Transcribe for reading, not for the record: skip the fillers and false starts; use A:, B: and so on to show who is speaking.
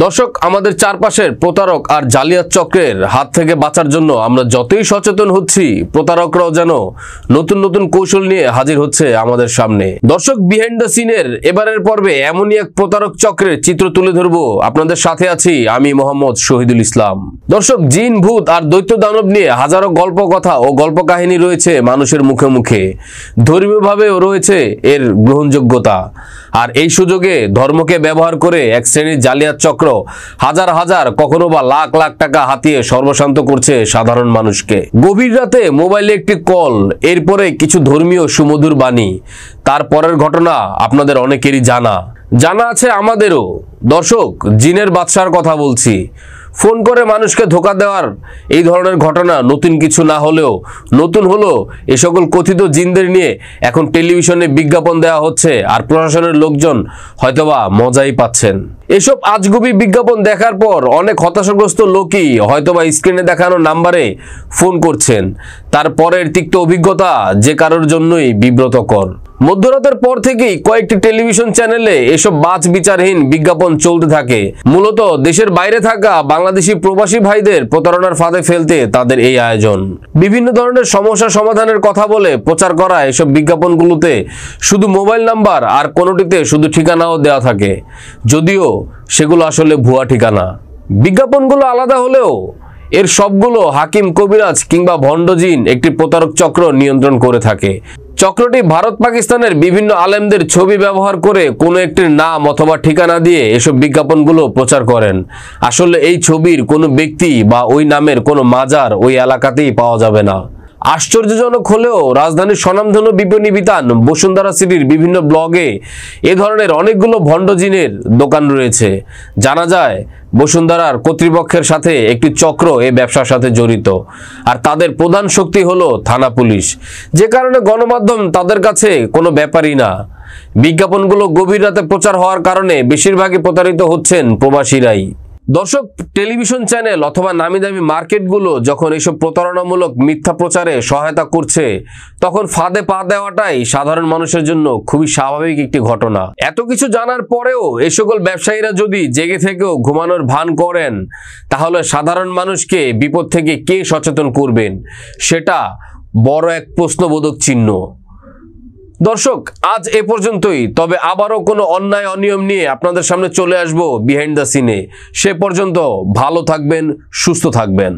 A: দর্শক, আমাদের চারপাশের প্রতারক আর জালিয়াত চক্রের হাত থেকে বাঁচার জন্য আমরা যতই সচেতন হচ্ছি, প্রতারকরাও যেন নতুন নতুন কৌশল নিয়ে হাজির হচ্ছে আমাদের সামনে। দর্শক, বিহাইন্ড দ্য সিনের এবারের পর্বে এমনই এক প্রতারক চক্রের চিত্র তুলে ধরবো। আপনাদের সাথে আছি আমি মোহাম্মদ শহীদুল ইসলাম। দর্শক, জিন, ভূত আর দৈত্য দানব নিয়ে হাজারো গল্প কথা ও গল্প কাহিনী রয়েছে মানুষের মুখে মুখে। ধর্মীয়ভাবেও রয়েছে এর গ্রহণযোগ্যতা। আর এই সুযোগে ধর্মকে ব্যবহার করে এক শ্রেণীর জালিয়াত চক্র হাজার হাজার, কখনো বা লাখ লাখ টাকা হাতিয়ে সর্বশান্ত করছে সাধারণ মানুষকে। গভীর রাতে মোবাইলে একটি কল, এরপরে কিছু ধর্মীয় সুমধুর বাণী। তারপরের ঘটনা আপনাদের অনেকেরই জানা আছে, আমাদেরও। দর্শক, জিনের বাদশার কথা বলছি। ফোন করে মানুষকে ধোঁকা দেওয়ার এই ধরনের ঘটনা নতুন কিছু না হলেও নতুন হলো এ সকল কথিত জিনদের নিয়ে এখন টেলিভিশনে বিজ্ঞাপন দেওয়া হচ্ছে, আর প্রশাসনের লোকজন হয়তোবা মজাই পাচ্ছেন। এসব আজগুবি বিজ্ঞাপন দেখার পর অনেক হতাশাগ্রস্ত লোকই হয়তোবা স্ক্রিনে দেখানো নাম্বারে ফোন করছেন। তারপরের তিক্ত অভিজ্ঞতা যে কারোর জন্যই বিব্রতকর। মধ্যরাতের পর থেকেই কয়েকটি টেলিভিশন চ্যানেলে এসব বাছ বিচারহীন বিজ্ঞাপন চলতে থাকে। মূলত দেশের বাইরে থাকা বাংলাদেশি প্রবাসী ভাইদের প্রতারণার ফাঁদে ফেলতে তাদের এই আয়োজন। বিভিন্ন ধরনের সমস্যা সমাধানের কথা বলে প্রচার করা এসব বিজ্ঞাপনগুলোতে শুধু মোবাইল নাম্বার, আর কোনোটিতে শুধু ঠিকানাও দেওয়া থাকে, যদিও সেগুলো আসলে ভুয়া ঠিকানা। বিজ্ঞাপনগুলো আলাদা হলেও এর সবগুলো হাকিম, কবিরাজ কিংবা ভণ্ডজিন একটি প্রতারক চক্র নিয়ন্ত্রণ করে থাকে। চক্রটি ভারত পাকিস্তানের বিভিন্ন আলেমদের ছবি ব্যবহার করে কোনো একটির নাম অথবা ঠিকানা দিয়ে এসব বিজ্ঞাপনগুলো প্রচার করেন। আসলে এই ছবির কোনো ব্যক্তি বা ওই নামের কোনো মাজার ওই এলাকাতেই পাওয়া যাবে না। আশ্চর্যজনক হলেও রাজধানীর স্বনামধন্য বিপণী বিতান বসুন্ধরা সিটির বিভিন্ন ব্লগে এ ধরনের অনেকগুলো ভণ্ডজিনের দোকান রয়েছে। জানা যায় বসুন্ধরার কর্তৃপক্ষের সাথে একটি চক্র এই ব্যবসার সাথে জড়িত, আর তাদের প্রধান শক্তি হলো থানা পুলিশ, যে কারণে গণমাধ্যম তাদের কাছে কোনো ব্যাপারই না। বিজ্ঞাপনগুলো গভীর রাতে প্রচার হওয়ার কারণে বেশিরভাগই প্রতারিত হচ্ছেন প্রবাসীরাই। দর্শক, টেলিভিশন চ্যানেল অথবা নামি দামি মার্কেটগুলো যখন এইসব প্রতারণামূলক মিথ্যা প্রচারে সহায়তা করছে, তখন ফাঁদে পা দেওয়াটাই সাধারণ মানুষের জন্য খুবই স্বাভাবিক একটি ঘটনা। এত কিছু জানার পরেও এই সকল ব্যবসায়ীরা যদি জেগে থেকেও ঘুমানোর ভান করেন, তাহলে সাধারণ মানুষকে বিপদ থেকে কে সচেতন করবেন, সেটা বড় এক প্রশ্নবোধক চিহ্ন। দর্শক, আজ এ পর্যন্তই। তবে আবারও কোনো অন্যায় অনিয়ম নিয়ে আপনাদের সামনে চলে আসবো বিহাইন্ড দ্য সিনে। সে পর্যন্ত ভালো থাকবেন, সুস্থ থাকবেন।